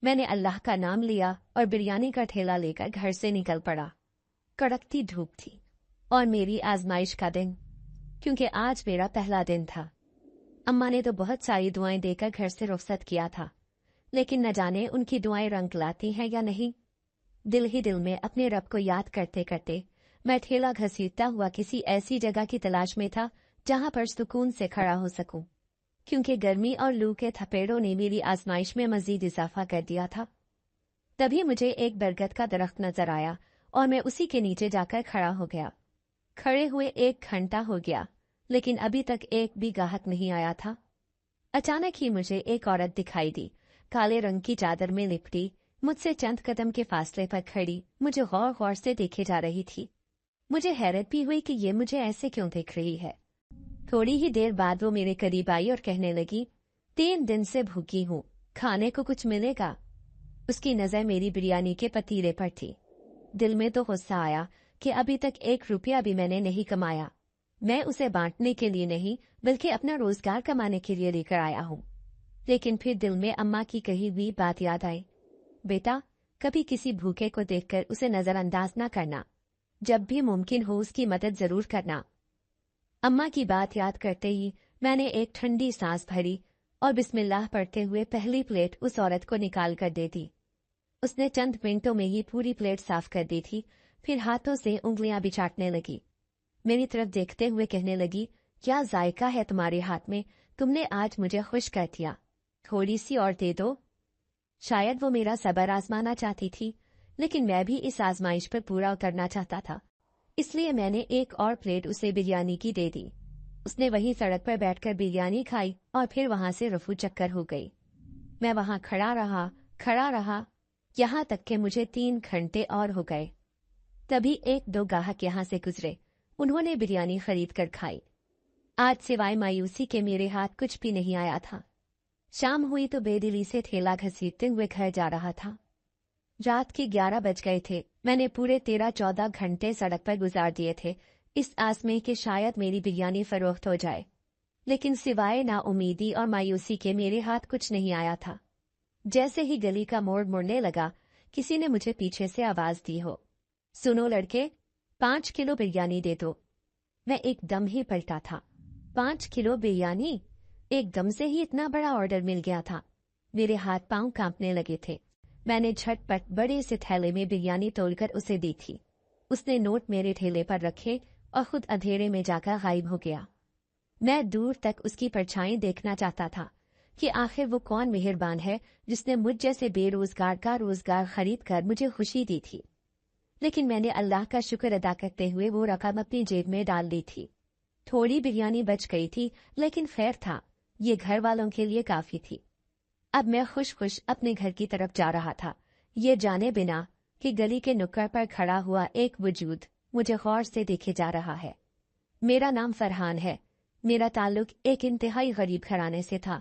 मैंने अल्लाह का नाम लिया और बिरयानी का ठेला लेकर घर से निकल पड़ा। कड़कती धूप थी और मेरी आजमाइश का दिन, क्योंकि आज मेरा पहला दिन था। अम्मा ने तो बहुत सारी दुआएं देकर घर से रुखसत किया था, लेकिन न जाने उनकी दुआएं रंग लाती हैं या नहीं। दिल ही दिल में अपने रब को याद करते करते मैं ठेला घसीटता हुआ किसी ऐसी जगह की तलाश में था जहां पर सुकून से खड़ा हो सकूं, क्योंकि गर्मी और लू के थपेड़ों ने मेरी आजमाइश में मजीद इजाफा कर दिया था। तभी मुझे एक बरगद का दरख्त नजर आया और मैं उसी के नीचे जाकर खड़ा हो गया। खड़े हुए 1 घंटा हो गया, लेकिन अभी तक एक भी ग्राहक नहीं आया था। अचानक ही मुझे एक औरत दिखाई दी, काले रंग की चादर में लिपटी, मुझसे चंद कदम के फासले पर खड़ी, मुझे गौर गौर से देखे जा रही थी। मुझे हैरत भी हुई कि ये मुझे ऐसे क्यों देख रही है। थोड़ी ही देर बाद वो मेरे करीब आई और कहने लगी, 3 दिन से भूखी हूँ, खाने को कुछ मिलेगा? उसकी नजर मेरी बिरयानी के पतीले पर थी। दिल में तो गुस्सा आया कि अभी तक 1 रुपया भी मैंने नहीं कमाया। मैं उसे बांटने के लिए नहीं, बल्कि अपना रोजगार कमाने के लिए लेकर आया हूँ। लेकिन फिर दिल में अम्मा की कही हुई बात याद आई, बेटा, कभी किसी भूखे को देखकर उसे नजरअंदाज न करना, जब भी मुमकिन हो उसकी मदद जरूर करना। अम्मा की बात याद करते ही मैंने एक ठंडी सांस भरी और बिस्मिल्लाह पढ़ते हुए पहली प्लेट उस औरत को निकाल कर दे दी। उसने चंद मिनटों में ही पूरी प्लेट साफ कर दी थी, फिर हाथों से उंगलियां भी चाटने लगी। मेरी तरफ देखते हुए कहने लगी, क्या जायका है तुम्हारे हाथ में, तुमने आज मुझे खुश कर दिया, थोड़ी सी और दे दो। शायद वो मेरा सब्र आजमाना चाहती थी, लेकिन मैं भी इस आजमाइश पर पूरा उतरना चाहता था, इसलिए मैंने एक और प्लेट उसे बिरयानी की दे दी। उसने वहीं सड़क पर बैठकर बिरयानी खाई और फिर वहां से रफू चक्कर हो गई। मैं वहां खड़ा रहा, यहाँ तक कि मुझे 3 घंटे और हो गए। तभी 1-2 ग्राहक यहाँ से गुजरे, उन्होंने बिरयानी खरीद कर खाई। आज सिवाय मायूसी के मेरे हाथ कुछ भी नहीं आया था। शाम हुई तो बेदिली से ठेला घसीटते हुए घर जा रहा था। रात के 11 बज गए थे। मैंने पूरे 13-14 घंटे सड़क पर गुजार दिए थे, इस आस में कि शायद मेरी बिरयानी फरोख्त हो जाए, लेकिन सिवाय नाउमीदी और मायूसी के मेरे हाथ कुछ नहीं आया था। जैसे ही गली का मोड़ मुड़ने लगा, किसी ने मुझे पीछे से आवाज दी हो, सुनो लड़के, 5 किलो बिरयानी दे दो। मैं एकदम ही पलटा था। 5 किलो बिरयानी? एकदम से ही इतना बड़ा ऑर्डर मिल गया था। मेरे हाथ पांव कांपने लगे थे। मैंने झटपट बड़े से थैले में बिरयानी तोड़कर उसे दी थी। उसने नोट मेरे ठेले पर रखे और खुद अंधेरे में जाकर गायब हो गया। मैं दूर तक उसकी परछाई देखना चाहता था कि आखिर वो कौन मेहरबान है जिसने मुझ जैसे बेरोजगार का रोजगार खरीद कर मुझे खुशी दी थी। लेकिन मैंने अल्लाह का शुक्र अदा करते हुए वो रकम अपनी जेब में डाल ली थी। थोड़ी बिरयानी बच गई थी, लेकिन खैर था, ये घर वालों के लिए काफी थी। अब मैं खुश खुश अपने घर की तरफ जा रहा था, ये जाने बिना कि गली के नुक्कड़ पर खड़ा हुआ एक वजूद मुझे गौर से देखे जा रहा है। मेरा नाम फरहान है। मेरा ताल्लुक एक इंतहाई गरीब घराने से था।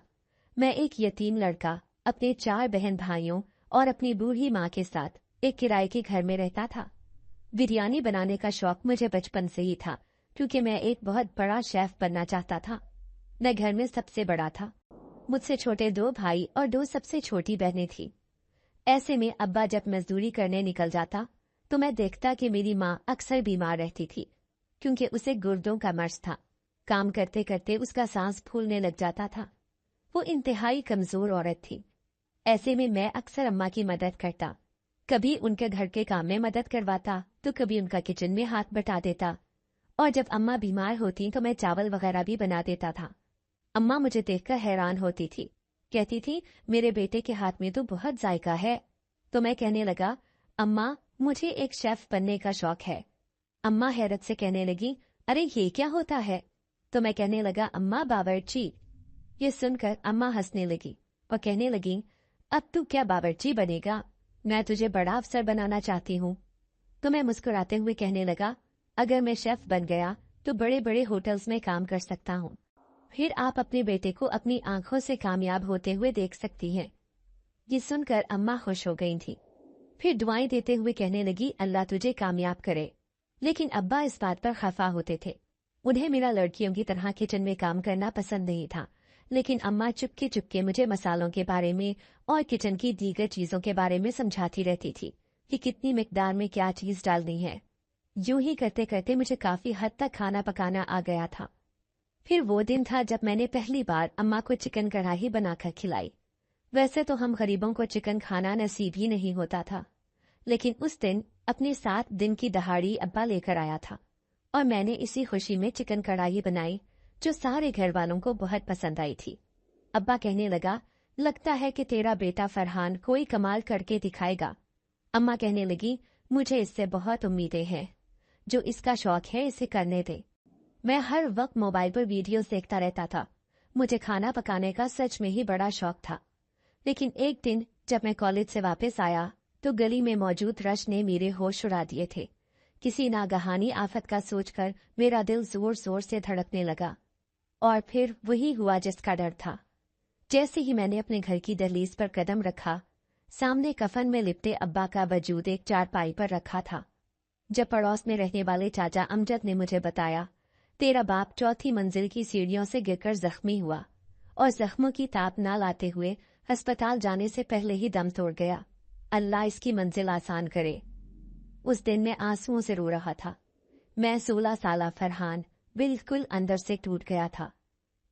मैं एक यतीम लड़का अपने 4 बहन भाइयों और अपनी बूढ़ी माँ के साथ एक किराए के घर में रहता था। बिरयानी बनाने का शौक मुझे बचपन से ही था, क्योंकि मैं एक बहुत बड़ा शेफ बनना चाहता था। मैं घर में सबसे बड़ा था। मुझसे छोटे 2 भाई और 2 सबसे छोटी बहनें थीं। ऐसे में अब्बा जब मजदूरी करने निकल जाता तो मैं देखता कि मेरी माँ अक्सर बीमार रहती थी, क्योंकि उसे गुर्दों का मर्ज था। काम करते करते उसका सांस फूलने लग जाता था। वो इंतहाई कमजोर औरत थी। ऐसे में मैं अक्सर अम्मा की मदद करता, कभी उनके घर के काम में मदद करवाता तो कभी उनका किचन में हाथ बटा देता, और जब अम्मा बीमार होती तो मैं चावल वगैरह भी बना देता था। अम्मा मुझे देखकर हैरान होती थी, कहती थी, मेरे बेटे के हाथ में तो बहुत जायका है। तो मैं कहने लगा, अम्मा, मुझे एक शेफ बनने का शौक है। अम्मा हैरत से कहने लगी, अरे ये क्या होता है? तो मैं कहने लगा, अम्मा, बावर्ची। ये सुनकर अम्मा हंसने लगी और कहने लगी, अब तू क्या बावर्ची बनेगा, मैं तुझे बड़ा अफसर बनाना चाहती हूँ। तो मैं मुस्कुराते हुए कहने लगा, अगर मैं शेफ बन गया तो बड़े बड़े होटल्स में काम कर सकता हूँ, फिर आप अपने बेटे को अपनी आंखों से कामयाब होते हुए देख सकती हैं। ये सुनकर अम्मा खुश हो गई थी। फिर दुआएं देते हुए कहने लगी, अल्लाह तुझे कामयाब करे। लेकिन अब्बा इस बात पर खफा होते थे। उन्हें मेरा लड़कियों की तरह किचन में काम करना पसंद नहीं था, लेकिन अम्मा चुपके चुपके मुझे मसालों के बारे में और किचन की दीगर चीज़ों के बारे में समझाती रहती थी कि कितनी मिकदार में क्या चीज़ डालनी है। यूं ही करते करते मुझे काफ़ी हद तक खाना पकाना आ गया था। फिर वो दिन था जब मैंने पहली बार अम्मा को चिकन कढ़ाई बनाकर खिलाई। वैसे तो हम गरीबों को चिकन खाना नसीब ही नहीं होता था, लेकिन उस दिन अपने 7 दिन की दहाड़ी अब्बा लेकर आया था और मैंने इसी खुशी में चिकन कढ़ाई बनाई जो सारे घर वालों को बहुत पसंद आई थी। अब्बा कहने लगा, लगता है कि तेरा बेटा फरहान कोई कमाल करके दिखाएगा। अम्मा कहने लगी, मुझे इससे बहुत उम्मीदें हैं, जो इसका शौक है इसे करने दे। मैं हर वक्त मोबाइल पर वीडियोस देखता रहता था। मुझे खाना पकाने का सच में ही बड़ा शौक था। लेकिन एक दिन जब मैं कॉलेज से वापस आया तो गली में मौजूद रश ने मेरे होश उड़ा दिए थे। किसी नागहानी आफत का सोचकर मेरा दिल जोर जोर से धड़कने लगा और फिर वही हुआ जिसका डर था। जैसे ही मैंने अपने घर की दहलीज पर कदम रखा, सामने कफन में लिपटे अब्बा का वजूद एक चारपाई पर रखा था। जब पड़ोस में रहने वाले चाचा अमजद ने मुझे बताया, तेरा बाप चौथी मंजिल की सीढ़ियों से गिरकर जख्मी हुआ और जख्मों की ताप न लाते हुए अस्पताल जाने से पहले ही दम तोड़ गया, अल्लाह इसकी मंजिल आसान करे। उस दिन मैं आंसुओं से रो रहा था। मैं 16 साला फरहान बिल्कुल अंदर से टूट गया था,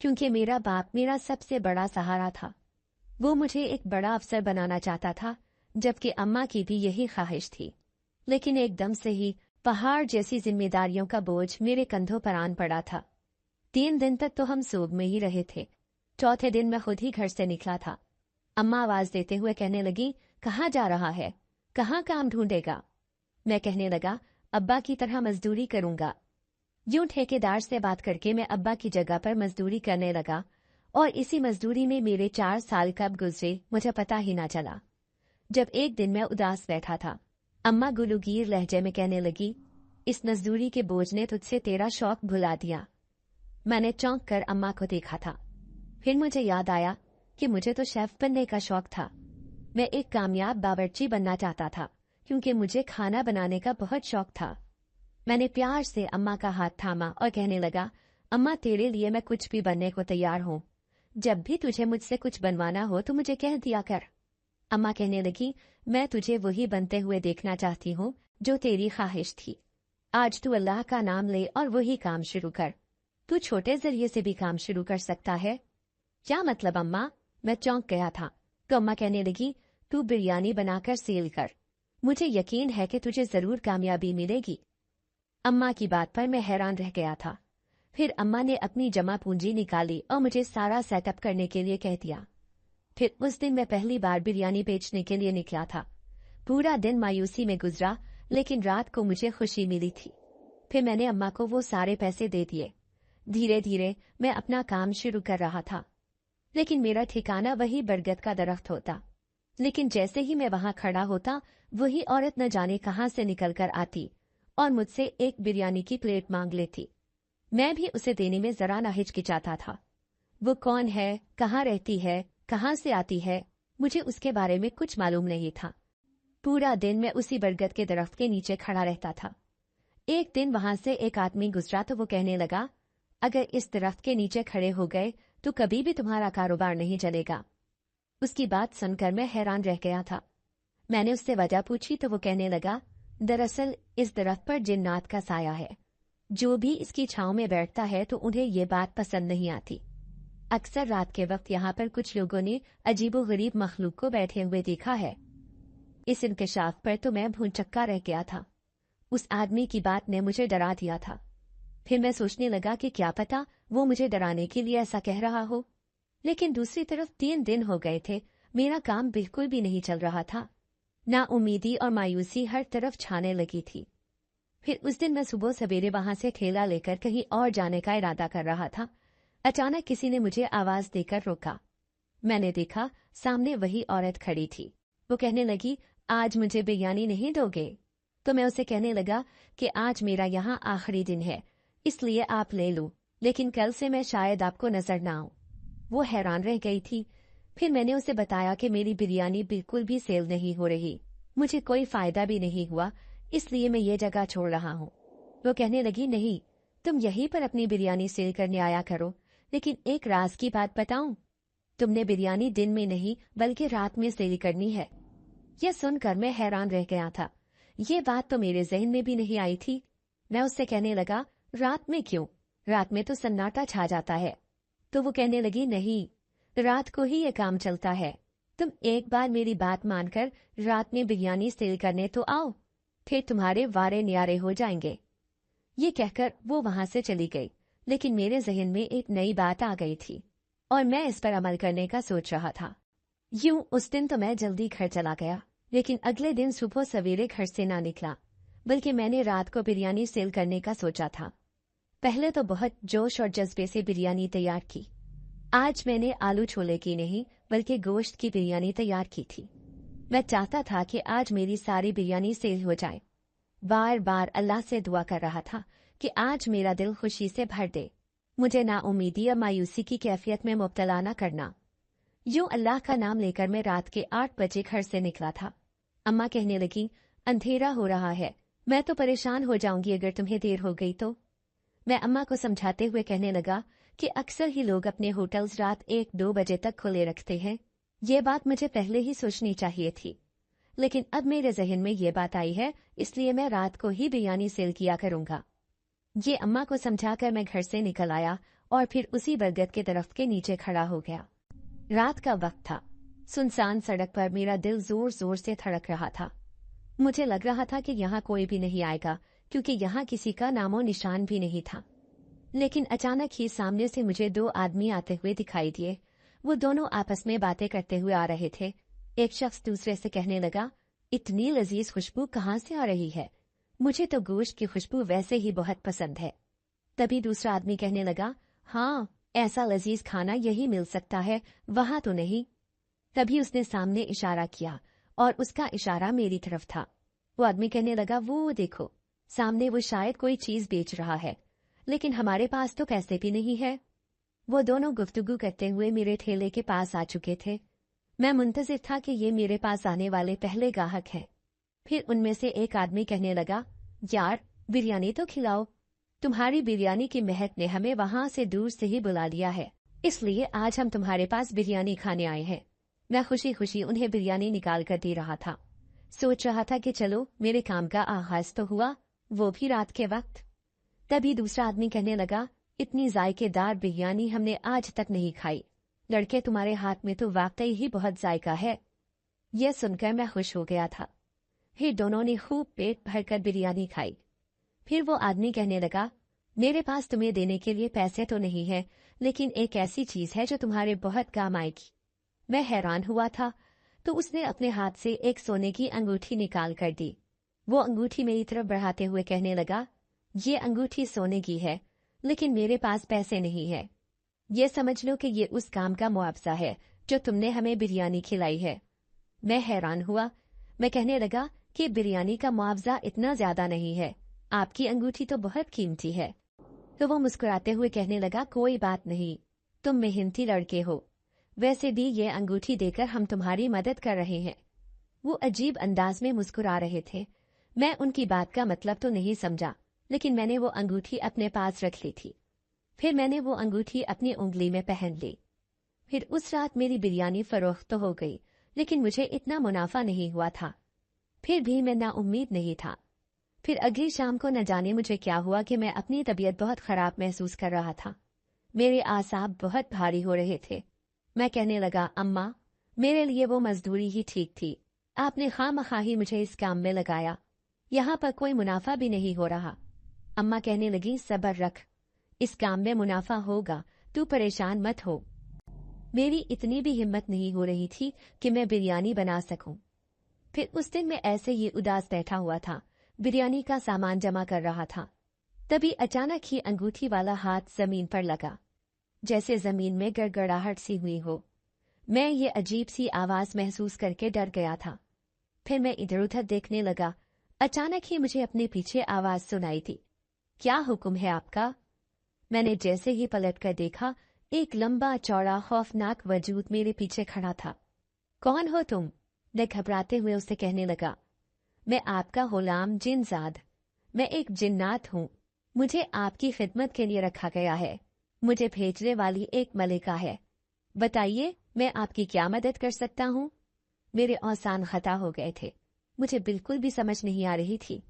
क्योंकि मेरा बाप मेरा सबसे बड़ा सहारा था। वो मुझे एक बड़ा अफसर बनाना चाहता था, जबकि अम्मा की भी यही ख्वाहिश थी। लेकिन एकदम से ही पहाड़ जैसी जिम्मेदारियों का बोझ मेरे कंधों पर आन पड़ा था। 3 दिन तक तो हम सोग में ही रहे थे। चौथे दिन मैं खुद ही घर से निकला था। अम्मा आवाज देते हुए कहने लगी, कहाँ जा रहा है, कहाँ काम ढूंढेगा? मैं कहने लगा, अब्बा की तरह मजदूरी करूंगा। यूं ठेकेदार से बात करके मैं अब्बा की जगह पर मजदूरी करने लगा और इसी मजदूरी में मेरे 4 साल कब गुजरे मुझे पता ही ना चला। जब एक दिन मैं उदास बैठा था, अम्मा गुलूगीर लहजे में कहने लगी, इस मजदूरी के बोझ ने तुझसे तेरा शौक भुला दिया। मैंने चौंक कर अम्मा को देखा था। फिर मुझे याद आया कि मुझे तो शेफ बनने का शौक था। मैं एक कामयाब बावर्ची बनना चाहता था, क्योंकि मुझे खाना बनाने का बहुत शौक था। मैंने प्यार से अम्मा का हाथ थामा और कहने लगा, अम्मा तेरे लिए मैं कुछ भी बनने को तैयार हूँ। जब भी तुझे मुझसे कुछ बनवाना हो तो मुझे कह दिया कर। अम्मा कहने लगी, मैं तुझे वही बनते हुए देखना चाहती हूँ जो तेरी ख्वाहिश थी। आज तू अल्लाह का नाम ले और वही काम शुरू कर। तू छोटे जरिए से भी काम शुरू कर सकता है। क्या मतलब अम्मा? मैं चौंक गया था। तो अम्मा कहने लगी, तू बिरयानी बनाकर सेल कर। मुझे यकीन है कि तुझे जरूर कामयाबी मिलेगी। अम्मा की बात पर मैं हैरान रह गया था। फिर अम्मा ने अपनी जमा पूंजी निकाली और मुझे सारा सेटअप करने के लिए कह दिया। फिर उस दिन मैं पहली बार बिरयानी बेचने के लिए निकला था। पूरा दिन मायूसी में गुजरा, लेकिन रात को मुझे खुशी मिली थी। फिर मैंने अम्मा को वो सारे पैसे दे दिए। धीरे धीरे मैं अपना काम शुरू कर रहा था, लेकिन मेरा ठिकाना वही बरगद का दरख्त होता। लेकिन जैसे ही मैं वहां खड़ा होता, वही औरत न जाने कहां से निकलकर आती और मुझसे एक बिरयानी की प्लेट मांग लेती। मैं भी उसे देने में जरा न हिचकिचाता था। वो कौन है, कहाँ रहती है, कहाँ से आती है, मुझे उसके बारे में कुछ मालूम नहीं था। पूरा दिन मैं उसी बरगद के दरख्त के नीचे खड़ा रहता था। एक दिन वहां से एक आदमी गुजरा तो वो कहने लगा, अगर इस दरख्त के नीचे खड़े हो गए तो कभी भी तुम्हारा कारोबार नहीं चलेगा। उसकी बात सुनकर मैं हैरान रह गया था। मैंने उससे वजह पूछी तो वो कहने लगा, दरअसल इस दरख्त पर जिन्नात का साया है। जो भी इसकी छांव में बैठता है तो उन्हें ये बात पसंद नहीं आती। अक्सर रात के वक्त यहाँ पर कुछ लोगों ने अजीबोगरीब मखलूक को बैठे हुए देखा है। इस इंकशाफ पर तो मैं भूंचक्का रह गया था। उस आदमी की बात ने मुझे डरा दिया था। फिर मैं सोचने लगा कि क्या पता वो मुझे डराने के लिए ऐसा कह रहा हो। लेकिन दूसरी तरफ 3 दिन हो गए थे, मेरा काम बिल्कुल भी नहीं चल रहा था। नाउम्मीदी और मायूसी हर तरफ छाने लगी थी। फिर उस दिन मैं सुबह सवेरे वहां से ठेला लेकर कहीं और जाने का इरादा कर रहा था। अचानक किसी ने मुझे आवाज देकर रोका। मैंने देखा, सामने वही औरत खड़ी थी। वो कहने लगी, आज मुझे बिरयानी नहीं दोगे? तो मैं उसे कहने लगा कि आज मेरा यहाँ आखिरी दिन है, इसलिए आप ले लो, लेकिन कल से मैं शायद आपको नजर ना आऊं। वो हैरान रह गई थी। फिर मैंने उसे बताया कि मेरी बिरयानी बिल्कुल भी सेल नहीं हो रही, मुझे कोई फायदा भी नहीं हुआ, इसलिए मैं ये जगह छोड़ रहा हूँ। वो कहने लगी, नहीं, तुम यहीं पर अपनी बिरयानी सेल करने आया करो, लेकिन एक राज की बात बताऊं, तुमने बिरयानी दिन में नहीं बल्कि रात में सेल करनी है। यह सुनकर मैं हैरान रह गया था। ये बात तो मेरे जहन में भी नहीं आई थी। मैं उससे कहने लगा, रात में क्यों? रात में तो सन्नाटा छा जाता है। तो वो कहने लगी, नहीं, रात को ही ये काम चलता है। तुम एक बार मेरी बात मानकर रात में बिरयानी सेल करने तो आओ, फिर तुम्हारे वारे न्यारे हो जाएंगे। ये कहकर वो वहां से चली गई, लेकिन मेरे जहन में एक नई बात आ गई थी और मैं इस पर अमल करने का सोच रहा था। यूं उस दिन तो मैं जल्दी घर चला गया, लेकिन अगले दिन सुबह सवेरे घर से ना निकला, बल्कि मैंने रात को बिरयानी सेल करने का सोचा था। पहले तो बहुत जोश और जज्बे से बिरयानी तैयार की। आज मैंने आलू छोले की नहीं बल्कि गोश्त की बिरयानी तैयार की थी। मैं चाहता था कि आज मेरी सारी बिरयानी सेल हो जाए। बार बार अल्लाह से दुआ कर रहा था कि आज मेरा दिल खुशी से भर दे, मुझे नाउमीदी या मायूसी की कैफियत में मुब्तला न करना। यूं अल्लाह का नाम लेकर मैं रात के 8 बजे घर से निकला था। अम्मा कहने लगी, अंधेरा हो रहा है, मैं तो परेशान हो जाऊंगी अगर तुम्हें देर हो गई तो। मैं अम्मा को समझाते हुए कहने लगा कि अक्सर ही लोग अपने होटल्स रात 1-2 बजे तक खुले रखते हैं। ये बात मुझे पहले ही सोचनी चाहिए थी, लेकिन अब मेरे जहन में ये बात आई है, इसलिए मैं रात को ही बिरयानी सेल किया करूंगा। ये अम्मा को समझाकर मैं घर से निकल आया और फिर उसी बरगद के दरख्त के नीचे खड़ा हो गया। रात का वक्त था। सुनसान सड़क पर मेरा दिल जोर जोर से धड़क रहा था। मुझे लग रहा था कि यहाँ कोई भी नहीं आएगा, क्योंकि यहाँ किसी का नामो निशान भी नहीं था। लेकिन अचानक ही सामने से मुझे 2 आदमी आते हुए दिखाई दिए। वो दोनों आपस में बातें करते हुए आ रहे थे। एक शख्स दूसरे से कहने लगा, इतनी लजीज खुशबू कहाँ से आ रही है? मुझे तो गोश्त की खुशबू वैसे ही बहुत पसंद है। तभी दूसरा आदमी कहने लगा, हाँ, ऐसा लजीज खाना यही मिल सकता है, वहां तो नहीं। तभी उसने सामने इशारा किया और उसका इशारा मेरी तरफ था। वो आदमी कहने लगा, वो देखो, सामने वो शायद कोई चीज बेच रहा है, लेकिन हमारे पास तो पैसे भी नहीं है। वो दोनों गुफ्तगू करते हुए मेरे ठेले के पास आ चुके थे। मैं मुंतजिर था कि ये मेरे पास आने वाले पहले गाहक हैं। फिर उनमें से एक आदमी कहने लगा, यार, बिरयानी तो खिलाओ। तुम्हारी बिरयानी की महक ने हमें वहां से दूर से ही बुला लिया है, इसलिए आज हम तुम्हारे पास बिरयानी खाने आए हैं। मैं खुशी खुशी उन्हें बिरयानी निकाल कर दे रहा था। सोच रहा था कि चलो, मेरे काम का आगाज तो हुआ, वो भी रात के वक्त। तभी दूसरा आदमी कहने लगा, इतनी जायकेदार बिरयानी हमने आज तक नहीं खाई। लड़के, तुम्हारे हाथ में तो वाकई ही बहुत जायका है। यह सुनकर मैं खुश हो गया था। फिर दोनों ने खूब पेट भरकर बिरयानी खाई। फिर वो आदमी कहने लगा, मेरे पास तुम्हें देने के लिए पैसे तो नहीं है, लेकिन एक ऐसी चीज है जो तुम्हारे बहुत काम आएगी। मैं हैरान हुआ था, तो उसने अपने हाथ से एक सोने की अंगूठी निकाल कर दी। वो अंगूठी मेरी तरफ बढ़ाते हुए कहने लगा, ये अंगूठी सोने की है, लेकिन मेरे पास पैसे नहीं है। ये समझ लो कि ये उस काम का मुआवजा है जो तुमने हमें बिरयानी खिलाई है। मैं हैरान हुआ। मैं कहने लगा कि बिरयानी का मुआवजा इतना ज्यादा नहीं है, आपकी अंगूठी तो बहुत कीमती है। तो वो मुस्कुराते हुए कहने लगा, कोई बात नहीं, तुम मेहनती लड़के हो, वैसे भी ये अंगूठी देकर हम तुम्हारी मदद कर रहे हैं। वो अजीब अंदाज में मुस्कुरा रहे थे। मैं उनकी बात का मतलब तो नहीं समझा, लेकिन मैंने वो अंगूठी अपने पास रख ली थी। फिर मैंने वो अंगूठी अपनी उंगली में पहन ली। फिर उस रात मेरी बिरयानी फरोख्त तो हो गई, लेकिन मुझे इतना मुनाफा नहीं हुआ था। फिर भी मैं नाउम्मीद नहीं था। फिर अगली शाम को न जाने मुझे क्या हुआ कि मैं अपनी तबीयत बहुत खराब महसूस कर रहा था। मेरे आसाब बहुत भारी हो रहे थे। मैं कहने लगा, अम्मा, मेरे लिए वो मजदूरी ही ठीक थी। आपने खामखाही मुझे इस काम में लगाया, यहाँ पर कोई मुनाफा भी नहीं हो रहा। अम्मा कहने लगी, सब्र रख, इस काम में मुनाफा होगा, तू परेशान मत हो। मेरी इतनी भी हिम्मत नहीं हो रही थी कि मैं बिरयानी बना सकूं। फिर उस दिन मैं ऐसे ही उदास बैठा हुआ था, बिरयानी का सामान जमा कर रहा था। तभी अचानक ही अंगूठी वाला हाथ जमीन पर लगा, जैसे जमीन में गड़गड़ाहट सी हुई हो। मैं ये अजीब सी आवाज महसूस करके डर गया था। फिर मैं इधर उधर देखने लगा। अचानक ही मुझे अपने पीछे आवाज सुनाई थी, क्या हुक्म है आपका? मैंने जैसे ही पलट कर देखा, एक लंबा चौड़ा खौफनाक वजूद मेरे पीछे खड़ा था। कौन हो तुम? मैं घबराते हुए उससे कहने लगा। मैं आपका गुलाम जिनजाद, मैं एक जिन्नात हूँ, मुझे आपकी खिदमत के लिए रखा गया है। मुझे भेजने वाली एक मलिका है। बताइए, मैं आपकी क्या मदद कर सकता हूँ? मेरे औसान खता हो गए थे। मुझे बिल्कुल भी समझ नहीं आ रही थी।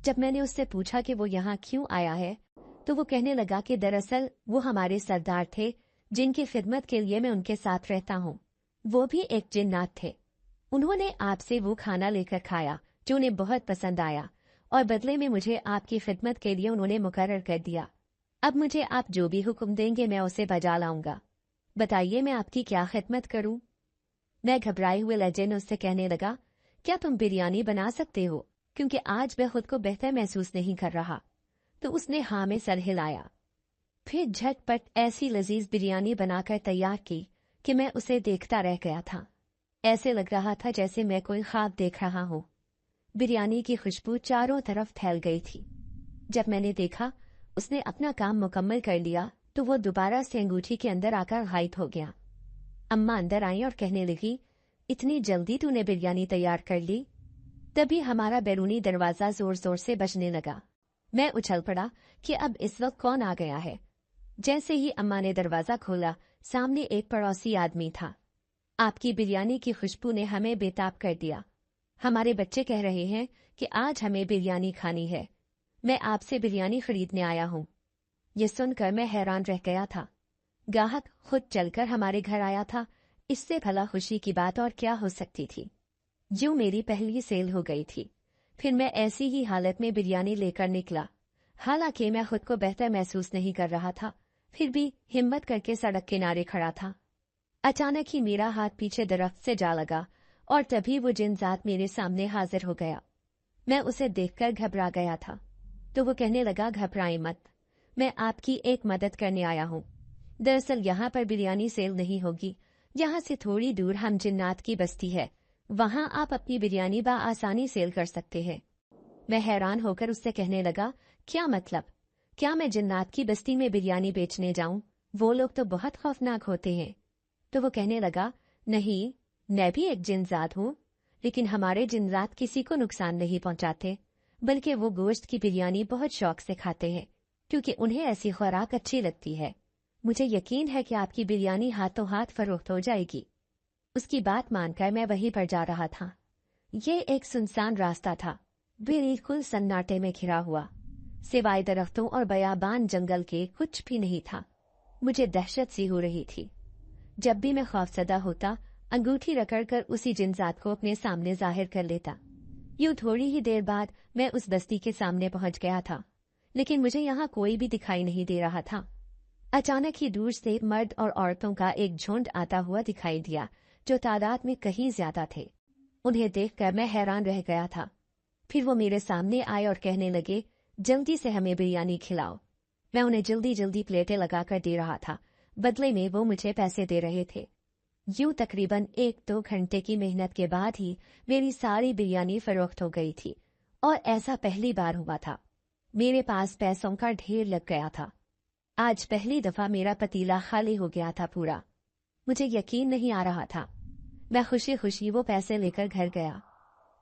जब मैंने उससे पूछा कि वो यहाँ क्यों आया है, तो वो कहने लगा कि दरअसल वो हमारे सरदार थे, जिनकी खिदमत के लिए मैं उनके साथ रहता हूँ। वो भी एक जिन्नात थे। उन्होंने आपसे वो खाना लेकर खाया जो उन्हें बहुत पसंद आया, और बदले में मुझे आपकी खिदमत के लिए उन्होंने मुकर्रर कर दिया। अब मुझे आप जो भी हुक्म देंगे मैं उसे बजा लाऊंगा। बताइए, मैं आपकी क्या खिदमत करूं? मैं घबराए हुए लहजे में उससे कहने लगा, क्या तुम बिरयानी बना सकते हो? क्योंकि आज मैं खुद को बेहतर महसूस नहीं कर रहा। तो उसने हाँ में सर हिलाया। फिर झटपट ऐसी लजीज बिरयानी बनाकर तैयार की कि मैं उसे देखता रह गया था। ऐसे लग रहा था जैसे मैं कोई ख्वाब देख रहा हूँ। बिरयानी की खुशबू चारों तरफ फैल गई थी। जब मैंने देखा उसने अपना काम मुकम्मल कर लिया, तो वो दोबारा से अंगूठी के अंदर आकर गायब हो गया। अम्मा अंदर आई और कहने लगी, इतनी जल्दी तूने बिरयानी तैयार कर ली? तभी हमारा बैरूनी दरवाजा जोर जोर से बजने लगा। मैं उछल पड़ा कि अब इस वक्त कौन आ गया है। जैसे ही अम्मा ने दरवाजा खोला, सामने एक पड़ोसी आदमी था। आपकी बिरयानी की खुशबू ने हमें बेताब कर दिया। हमारे बच्चे कह रहे हैं कि आज हमें बिरयानी खानी है। मैं आपसे बिरयानी खरीदने आया हूँ। ये सुनकर मैं हैरान रह गया था। ग्राहक खुद चलकर हमारे घर आया था। इससे भला खुशी की बात और क्या हो सकती थी। यूं मेरी पहली सेल हो गई थी। फिर मैं ऐसी ही हालत में बिरयानी लेकर निकला। हालांकि मैं खुद को बेहतर महसूस नहीं कर रहा था, फिर भी हिम्मत करके सड़क किनारे खड़ा था। अचानक ही मेरा हाथ पीछे दरख्त से जा लगा और तभी वो जिनजात मेरे सामने हाजिर हो गया। मैं उसे देखकर घबरा गया था। तो वो कहने लगा, घबराएं मत, मैं आपकी एक मदद करने आया हूँ। दरअसल यहाँ पर बिरयानी सेल नहीं होगी। यहाँ से थोड़ी दूर हम जिन्नात की बस्ती है, वहाँ आप अपनी बिरयानी आसानी सेल कर सकते हैं। मैं हैरान होकर उससे कहने लगा, क्या मतलब? क्या मैं जिन्नात की बस्ती में बिरयानी बेचने जाऊं? वो लोग तो बहुत खौफनाक होते हैं। तो वो कहने लगा, नहीं, मैं भी एक जिनजात हूँ, लेकिन हमारे जिनजात किसी को नुकसान नहीं पहुंचाते, बल्कि वो गोश्त की बिरयानी बहुत शौक से खाते हैं, क्योंकि उन्हें ऐसी खुराक अच्छी लगती है। मुझे यकीन है कि आपकी बिरयानी हाथों हाथ फरोख्त हो जाएगी। उसकी बात मानकर मैं वहीं पर जा रहा था। ये एक सुनसान रास्ता था, बिल्कुल सन्नाटे में घिरा हुआ। सिवाय दरख्तों और बयाबान जंगल के कुछ भी नहीं था। मुझे दहशत सी हो रही थी। जब भी मैं खौफजदा होता, अंगूठी रगड़कर उसी जिनजात को अपने सामने जाहिर कर लेता। यूं थोड़ी ही देर बाद मैं उस बस्ती के सामने पहुंच गया था, लेकिन मुझे यहाँ कोई भी दिखाई नहीं दे रहा था। अचानक ही दूर से मर्द और औरतों का एक झुंड आता हुआ दिखाई दिया, जो तादाद में कहीं ज्यादा थे। उन्हें देखकर मैं हैरान रह गया था। फिर वो मेरे सामने आए और कहने लगे, जल्दी से हमें बिरयानी खिलाओ। मैं उन्हें जल्दी जल्दी प्लेटें लगाकर दे रहा था। बदले में वो मुझे पैसे दे रहे थे। यूं तकरीबन 1-2 घंटे की मेहनत के बाद ही मेरी सारी बिरयानी फरोख्त हो गई थी, और ऐसा पहली बार हुआ था। मेरे पास पैसों का ढेर लग गया था। आज पहली दफा मेरा पतीला खाली हो गया था पूरा। मुझे यकीन नहीं आ रहा था। मैं खुशी खुशी वो पैसे लेकर घर गया।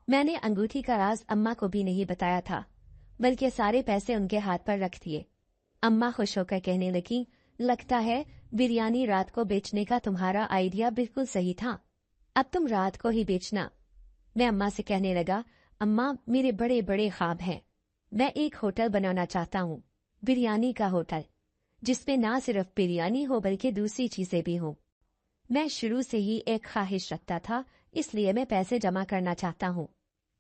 मैंने अंगूठी का राज अम्मा को भी नहीं बताया था, बल्कि सारे पैसे उनके हाथ पर रख दिए। अम्मा खुश होकर कहने लगी, लगता है बिरयानी रात को बेचने का तुम्हारा आइडिया बिल्कुल सही था। अब तुम रात को ही बेचना। मैं अम्मा से कहने लगा, अम्मा, मेरे बड़े बड़े ख्वाब हैं। मैं एक होटल बनाना चाहता हूँ, बिरयानी का होटल, जिसमें ना सिर्फ बिरयानी हो बल्कि दूसरी चीजें भी हों। मैं शुरू से ही एक ख्वाहिश रखता था, इसलिए मैं पैसे जमा करना चाहता हूँ।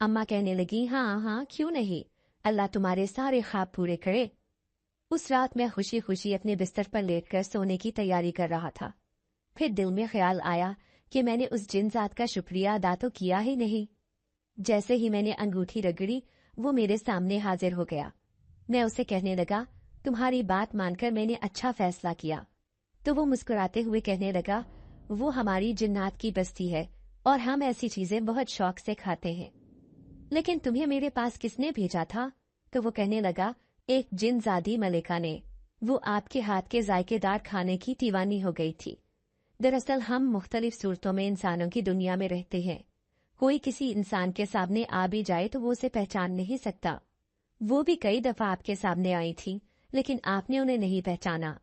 अम्मा कहने लगी, हाँ हाँ, क्यों नहीं, अल्लाह तुम्हारे सारे ख्वाब पूरे करे। उस रात मैं खुशी खुशी अपने बिस्तर पर लेटकर सोने की तैयारी कर रहा था। फिर दिल में ख्याल आया कि मैंने उस जिनजात का शुक्रिया अदा तो किया ही नहीं। जैसे ही मैंने अंगूठी रगड़ी, वो मेरे सामने हाजिर हो गया। मैं उसे कहने लगा, तुम्हारी बात मानकर मैंने अच्छा फैसला किया। तो वो मुस्कुराते हुए कहने लगा, वो हमारी जिन्नात की बस्ती है और हम ऐसी चीजें बहुत शौक से खाते हैं। लेकिन तुम्हें मेरे पास किसने भेजा था? तो वो कहने लगा, एक जिनजादी मलिका ने। वो आपके हाथ के जायकेदार खाने की दीवानी हो गई थी। दरअसल हम मुख्तलिफ सूरतों में इंसानों की दुनिया में रहते हैं। कोई किसी इंसान के सामने आ भी जाए तो वो उसे पहचान नहीं सकता। वो भी कई दफा आपके सामने आई थी, लेकिन आपने उन्हें नहीं पहचाना।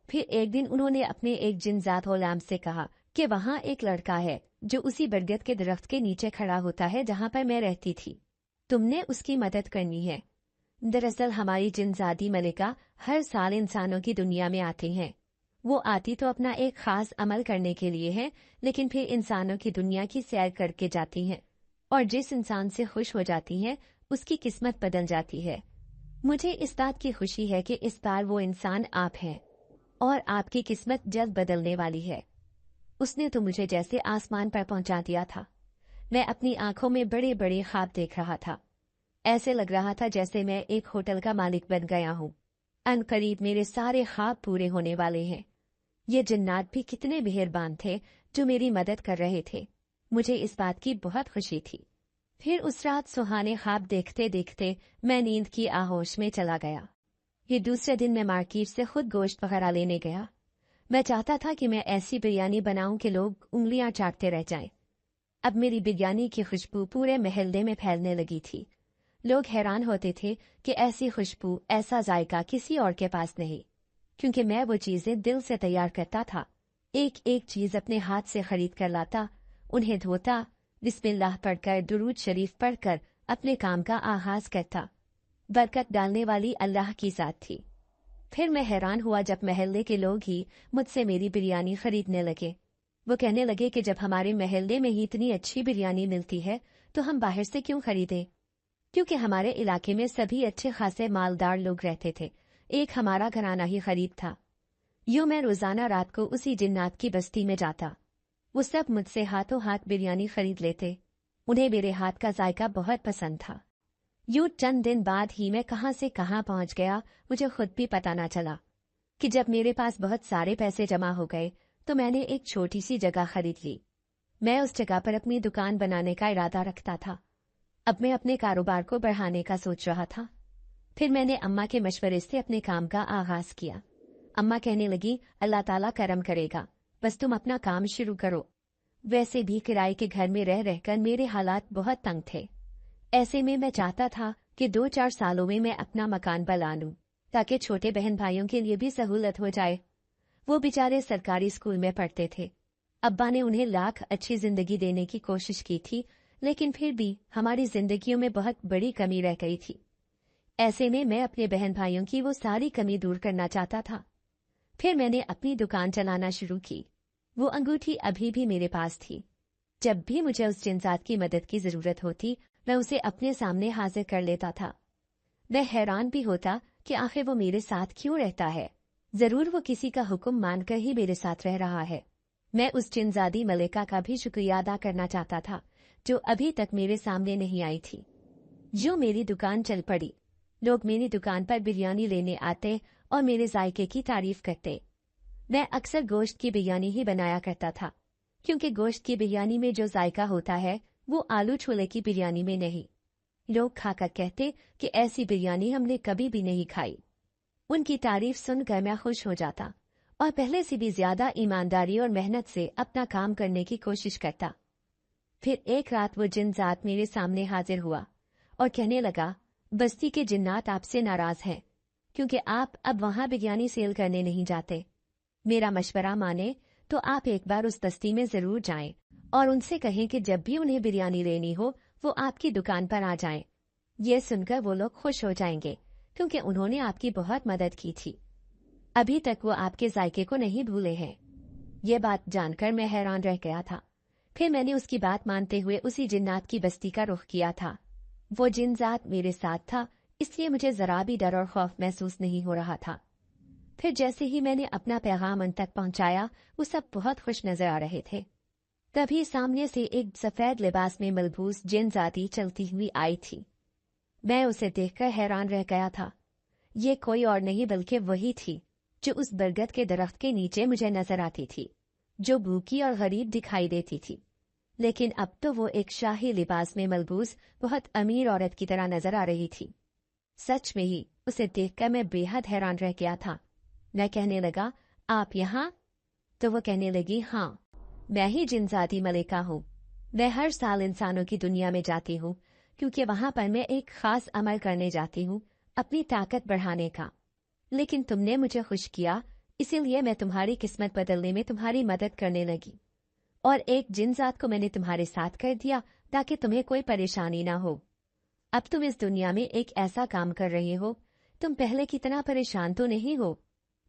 फिर एक दिन उन्होंने अपने एक जिनजात गुलाम से कहा कि वहाँ एक लड़का है जो उसी बरगद के दरख्त के नीचे खड़ा होता है जहाँ पर मैं रहती थी। तुमने उसकी मदद करनी है। दरअसल हमारी जिनजादी मलिका हर साल इंसानों की दुनिया में आती हैं। वो आती तो अपना एक खास अमल करने के लिए है, लेकिन फिर इंसानों की दुनिया की सैर करके जाती हैं और जिस इंसान से खुश हो जाती हैं उसकी किस्मत बदल जाती है। मुझे इस बात की खुशी है कि इस बार वो इंसान आप हैं और आपकी किस्मत जल्द बदलने वाली है। उसने तो मुझे जैसे आसमान पर पहुंचा दिया था। मैं अपनी आंखों में बड़े बड़े ख्वाब देख रहा था। ऐसे लग रहा था जैसे मैं एक होटल का मालिक बन गया हूँ। अनकरीब मेरे सारे ख्वाब पूरे होने वाले हैं। ये जिन्नात भी कितने मेहरबान थे जो मेरी मदद कर रहे थे। मुझे इस बात की बहुत खुशी थी। फिर उस रात सुहाने ख्वाब देखते देखते मैं नींद की आहोश में चला गया। ये दूसरे दिन मैं मार्केट से खुद गोश्त वगैरह लेने गया। मैं चाहता था कि मैं ऐसी बिरयानी बनाऊं कि लोग उंगलियां चाटते रह जाएं। अब मेरी बिरयानी की खुशबू पूरे महल्ले में फैलने लगी थी। लोग हैरान होते थे कि ऐसी खुशबू, ऐसा जायका किसी और के पास नहीं, क्योंकि मैं वो चीजें दिल से तैयार करता था। एक एक चीज अपने हाथ से खरीद कर लाता, उन्हें धोता, बिस्मिल्लाह पढ़कर, दुरूद शरीफ पढ़कर अपने काम का आगाज करता। बरकत डालने वाली अल्लाह की ज़ात थी। फिर मैं हैरान हुआ जब महल्ले के लोग ही मुझसे मेरी बिरयानी खरीदने लगे। वो कहने लगे कि जब हमारे महल्ले में ही इतनी अच्छी बिरयानी मिलती है तो हम बाहर से क्यों खरीदें, क्योंकि हमारे इलाके में सभी अच्छे खासे मालदार लोग रहते थे। एक हमारा घराना ही गरीब था। यूं मैं रोजाना रात को उसी जिन्नात की बस्ती में जाता। वो सब मुझसे हाथों हाथ बिरयानी खरीद लेते। उन्हें मेरे हाथ का जायका बहुत पसंद था। यूं चंद दिन बाद ही मैं कहाँ से कहाँ पहुंच गया मुझे खुद भी पता न चला कि जब मेरे पास बहुत सारे पैसे जमा हो गए तो मैंने एक छोटी सी जगह खरीद ली। मैं उस जगह पर अपनी दुकान बनाने का इरादा रखता था। अब मैं अपने कारोबार को बढ़ाने का सोच रहा था। फिर मैंने अम्मा के मशवरे से अपने काम का आगाज किया। अम्मा कहने लगी, अल्लाह ताला करम करेगा, बस तुम अपना काम शुरू करो। वैसे भी किराए के घर में रह रहकर मेरे हालात बहुत तंग थे। ऐसे में मैं चाहता था कि 2-4 सालों में मैं अपना मकान बना लूं, ताकि छोटे बहन भाइयों के लिए भी सहूलत हो जाए। वो बेचारे सरकारी स्कूल में पढ़ते थे। अब्बा ने उन्हें लाख अच्छी जिंदगी देने की कोशिश की थी, लेकिन फिर भी हमारी जिंदगियों में बहुत बड़ी कमी रह गई थी। ऐसे में मैं अपने बहन भाइयों की वो सारी कमी दूर करना चाहता था। फिर मैंने अपनी दुकान चलाना शुरू की। वो अंगूठी अभी भी मेरे पास थी। जब भी मुझे उस जिन्सात की मदद की जरूरत होती मैं उसे अपने सामने हाजिर कर लेता था। मैं हैरान भी होता कि आखिर वो मेरे साथ क्यों रहता है। जरूर वो किसी का हुक्म मानकर ही मेरे साथ रह रहा है। मैं उस जिनजादी मलिका का भी शुक्रिया अदा करना चाहता था जो अभी तक मेरे सामने नहीं आई थी। जो मेरी दुकान चल पड़ी। लोग मेरी दुकान पर बिरयानी लेने आते और मेरे जायके की तारीफ करते। मैं अक्सर गोश्त की बिरयानी ही बनाया करता था, क्योंकि गोश्त की बिरयानी में जो जायका होता है वो आलू छोले की बिरयानी में नहीं। लोग खाकर कहते कि ऐसी बिरयानी हमने कभी भी नहीं खाई। उनकी तारीफ सुनकर मैं खुश हो जाता और पहले से भी ज्यादा ईमानदारी और मेहनत से अपना काम करने की कोशिश करता। फिर एक रात वो जिन्नात मेरे सामने हाजिर हुआ और कहने लगा, बस्ती के जिन्नात आपसे नाराज हैं क्योंकि आप अब वहां बिरयानी सेल करने नहीं जाते। मेरा मशवरा माने तो आप एक बार उस बस्ती में जरूर जाएं और उनसे कहें कि जब भी उन्हें बिरयानी लेनी हो वो आपकी दुकान पर आ जाएं। ये सुनकर वो लोग खुश हो जाएंगे क्योंकि उन्होंने आपकी बहुत मदद की थी। अभी तक वो आपके जायके को नहीं भूले हैं। ये बात जानकर मैं हैरान रह गया था। फिर मैंने उसकी बात मानते हुए उसी जिन्नात की बस्ती का रुख किया था। वो जिन्नात मेरे साथ था, इसलिए मुझे जरा भी डर और खौफ महसूस नहीं हो रहा था। फिर जैसे ही मैंने अपना पैगाम उन तक पहुंचाया वो सब बहुत खुश नजर आ रहे थे। तभी सामने से एक सफेद लिबास में मलबूस जिन्नाती चलती हुई आई थी। मैं उसे देखकर हैरान रह गया था। ये कोई और नहीं बल्कि वही थी जो उस बरगद के दरख्त के नीचे मुझे नजर आती थी, जो भूखी और गरीब दिखाई देती थी। लेकिन अब तो वो एक शाही लिबास में मलबूस बहुत अमीर औरत की तरह नजर आ रही थी। सच में ही उसे देखकर मैं बेहद हैरान रह गया था। मैं कहने लगा, आप यहाँ? तो वो कहने लगी, हाँ, मैं ही जिन्नाती मलिका हूँ। मैं हर साल इंसानों की दुनिया में जाती हूँ क्योंकि वहां पर मैं एक खास अमल करने जाती हूँ अपनी ताकत बढ़ाने का। लेकिन तुमने मुझे खुश किया, इसीलिए मैं तुम्हारी किस्मत बदलने में तुम्हारी मदद करने लगी, और एक जिनजात को मैंने तुम्हारे साथ कर दिया ताकि तुम्हें कोई परेशानी ना हो। अब तुम इस दुनिया में एक ऐसा काम कर रहे हो, तुम पहले कितना परेशान तो नहीं हो।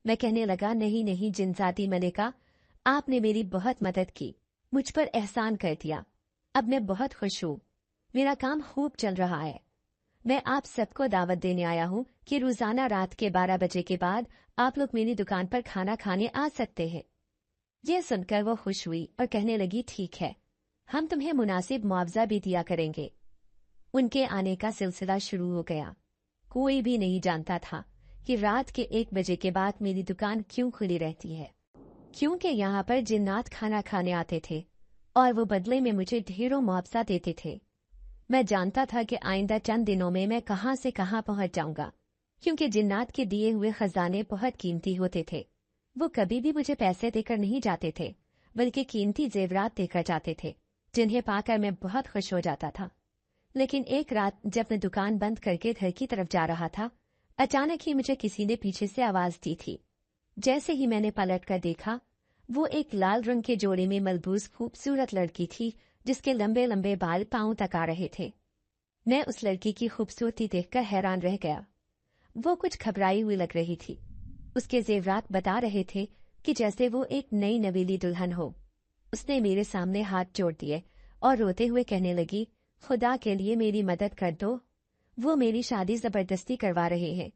मैं कहने लगा, नहीं नहीं जिनजाती मलिका, आपने मेरी बहुत मदद की, मुझ पर एहसान कर दिया। अब मैं बहुत खुश हूँ, मेरा काम खूब चल रहा है। मैं आप सबको दावत देने आया हूँ कि रोजाना रात के 12 बजे के बाद आप लोग मेरी दुकान पर खाना खाने आ सकते हैं। यह सुनकर वो खुश हुई और कहने लगी, ठीक है, हम तुम्हें मुनासिब मुआवजा भी दिया करेंगे। उनके आने का सिलसिला शुरू हो गया। कोई भी नहीं जानता था कि रात के 1 बजे के बाद मेरी दुकान क्यों खुली रहती है, क्योंकि यहाँ पर जिन्नात खाना खाने आते थे और वो बदले में मुझे ढेरों मुआवजा देते थे। मैं जानता था कि आइंदा चंद दिनों में मैं कहाँ से कहाँ पहुँच जाऊंगा, क्योंकि जिन्नात के दिए हुए खजाने बहुत कीमती होते थे। वो कभी भी मुझे पैसे देकर नहीं जाते थे, बल्कि कीमती जेवरात देकर जाते थे, जिन्हें पाकर मैं बहुत खुश हो जाता था। लेकिन एक रात जब मैं दुकान बंद करके घर की तरफ जा रहा था, अचानक ही मुझे किसी ने पीछे से आवाज दी थी। जैसे ही मैंने पलट कर देखा, वो एक लाल रंग के जोड़े में मलबूस खूबसूरत लड़की थी, जिसके लंबे लंबे बाल पांव तक आ रहे थे। मैं उस लड़की की खूबसूरती देखकर हैरान रह गया। वो कुछ घबराई हुई लग रही थी। उसके जेवरात बता रहे थे कि जैसे वो एक नई नवीली दुल्हन हो। उसने मेरे सामने हाथ जोड़ दिए और रोते हुए कहने लगी, खुदा के लिए मेरी मदद कर दो, वो मेरी शादी जबरदस्ती करवा रहे हैं,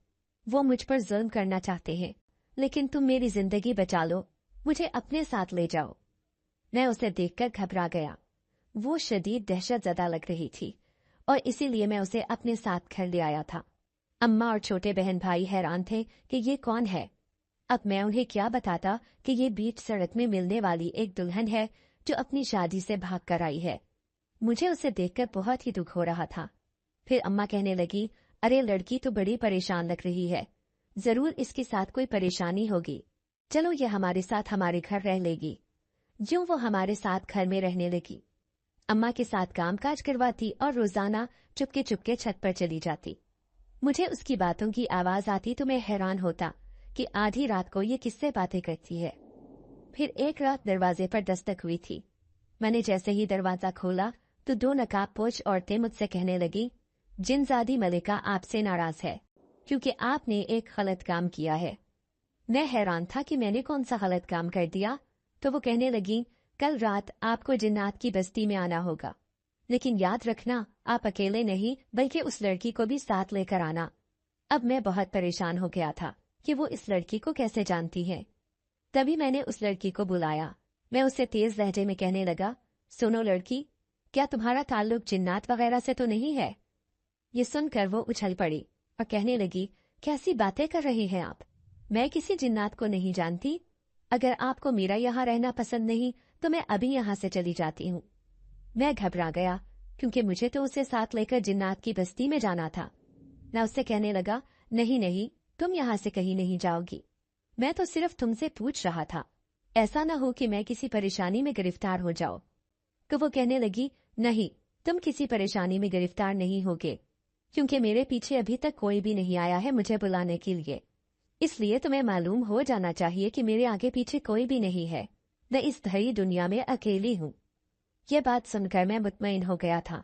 वो मुझ पर जुल्म करना चाहते हैं, लेकिन तुम मेरी जिंदगी बचा लो, मुझे अपने साथ ले जाओ। मैं उसे देखकर घबरा गया। वो शदीद दहशतजदा लग रही थी और इसीलिए मैं उसे अपने साथ घर ले आया था। अम्मा और छोटे बहन भाई हैरान थे कि ये कौन है। अब मैं उन्हें क्या बताता कि ये बीच सड़क में मिलने वाली एक दुल्हन है जो अपनी शादी से भाग कर आई है। मुझे उसे देखकर बहुत ही दुख हो रहा था। फिर अम्मा कहने लगी, अरे लड़की तो बड़ी परेशान लग रही है, जरूर इसके साथ कोई परेशानी होगी, चलो ये हमारे साथ हमारे घर रह लेगी। यूं वो हमारे साथ घर में रहने लगी। अम्मा के साथ कामकाज करवाती और रोजाना चुपके चुपके छत पर चली जाती। मुझे उसकी बातों की आवाज आती तो मैं हैरान होता कि आधी रात को ये किससे बातें करती है। फिर एक रात दरवाजे पर दस्तक हुई थी। मैंने जैसे ही दरवाजा खोला तो 2 नकाबपोश औरतें मुझसे कहने लगी, जिनजादी मलिका आपसे नाराज है क्योंकि आपने एक गलत काम किया है। मैं हैरान था कि मैंने कौन सा गलत काम कर दिया। तो वो कहने लगी, कल रात आपको जिन्नात की बस्ती में आना होगा, लेकिन याद रखना आप अकेले नहीं बल्कि उस लड़की को भी साथ लेकर आना। अब मैं बहुत परेशान हो गया था कि वो इस लड़की को कैसे जानती है। तभी मैंने उस लड़की को बुलाया। मैं उससे तेज लहजे में कहने लगा, सुनो लड़की, क्या तुम्हारा ताल्लुक जिन्नात वगैरह से तो नहीं है? ये सुनकर वो उछल पड़ी और कहने लगी, कैसी बातें कर रही हैं आप, मैं किसी जिन्नात को नहीं जानती। अगर आपको मेरा यहाँ रहना पसंद नहीं तो मैं अभी यहाँ से चली जाती हूँ। मैं घबरा गया क्योंकि मुझे तो उसे साथ लेकर जिन्नात की बस्ती में जाना था। मैं उससे कहने लगा, नहीं नहीं, तुम यहाँ से कहीं नहीं जाओगी, मैं तो सिर्फ तुमसे पूछ रहा था, ऐसा न हो कि मैं किसी परेशानी में गिरफ्तार हो जाओ। तो वो कहने लगी, नहीं, तुम किसी परेशानी में गिरफ्तार नहीं होगे, क्योंकि मेरे पीछे अभी तक कोई भी नहीं आया है मुझे बुलाने के लिए, इसलिए तुम्हें मालूम हो जाना चाहिए कि मेरे आगे पीछे कोई भी नहीं है, मैं इस धरी दुनिया में अकेली हूँ। यह बात सुनकर मैं मुतमईन हो गया था।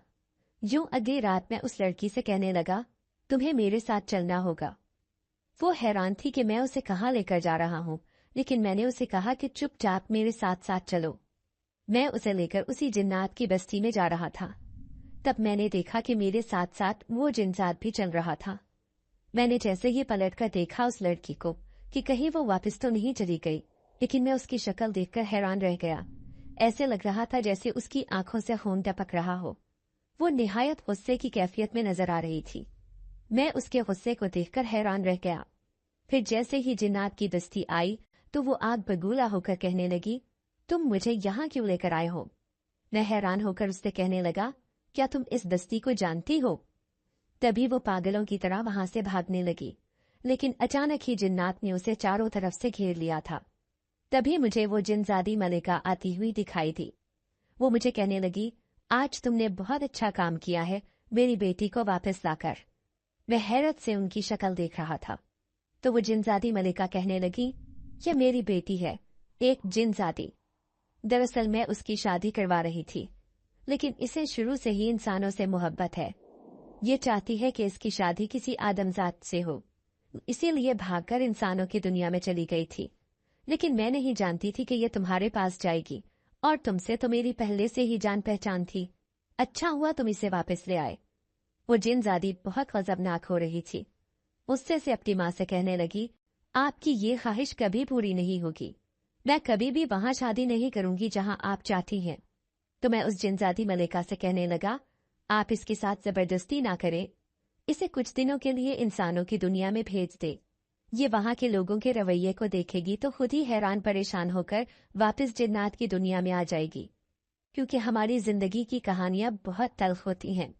यूं अगली रात मैं उस लड़की से कहने लगा, तुम्हें मेरे साथ चलना होगा। वो हैरान थी कि मैं उसे कहाँ लेकर जा रहा हूँ, लेकिन मैंने उसे कहा कि चुपचाप मेरे साथ साथ चलो। मैं उसे लेकर उसी जिन्नात की बस्ती में जा रहा था। तब मैंने देखा कि मेरे साथ साथ वो जिन्नात भी चल रहा था। मैंने जैसे ही पलट कर देखा उस लड़की को कि कहीं वो वापस तो नहीं चली गई, लेकिन मैं उसकी शक्ल देखकर हैरान रह गया। ऐसे लग रहा था जैसे उसकी आंखों से खून टपक रहा हो। वो निहायत गुस्से की कैफियत में नजर आ रही थी। मैं उसके गुस्से को देखकर हैरान रह गया। फिर जैसे ही जिन्नात की बस्ती आई तो वो आग बगूला होकर कहने लगी, तुम मुझे यहाँ क्यों लेकर आए हो? मैं हैरान होकर उससे कहने लगा, क्या तुम इस बस्ती को जानती हो? तभी वो पागलों की तरह वहां से भागने लगी, लेकिन अचानक ही जिन्नात ने उसे चारों तरफ से घेर लिया था। तभी मुझे वो जिनजादी मलिका आती हुई दिखाई दी। वो मुझे कहने लगी, आज तुमने बहुत अच्छा काम किया है मेरी बेटी को वापस लाकर। मैं हैरत से उनकी शक्ल देख रहा था। तो वो जिनजादी मलिका कहने लगी, यह मेरी बेटी है, एक जिनजादी। दरअसल मैं उसकी शादी करवा रही थी, लेकिन इसे शुरू से ही इंसानों से मोहब्बत है। ये चाहती है कि इसकी शादी किसी आदमजात से हो, इसीलिए भागकर इंसानों की दुनिया में चली गई थी। लेकिन मैं नहीं जानती थी कि ये तुम्हारे पास जाएगी, और तुमसे तो मेरी पहले से ही जान पहचान थी। अच्छा हुआ तुम इसे वापस ले आए। वो जिनजादी बहुत गजबनाक हो रही थी। गुस्से से अपनी माँ से कहने लगी, आपकी ये ख्वाहिश कभी पूरी नहीं होगी। मैं कभी भी वहां शादी नहीं करूंगी जहां आप चाहती हैं। तो मैं उस जिनजादी मलिका से कहने लगा, आप इसके साथ जबरदस्ती ना करें, इसे कुछ दिनों के लिए इंसानों की दुनिया में भेज दे। ये वहां के लोगों के रवैये को देखेगी तो खुद ही हैरान परेशान होकर वापस जिन्नात की दुनिया में आ जाएगी। क्योंकि हमारी जिंदगी की कहानियां बहुत तल्ख होती हैं,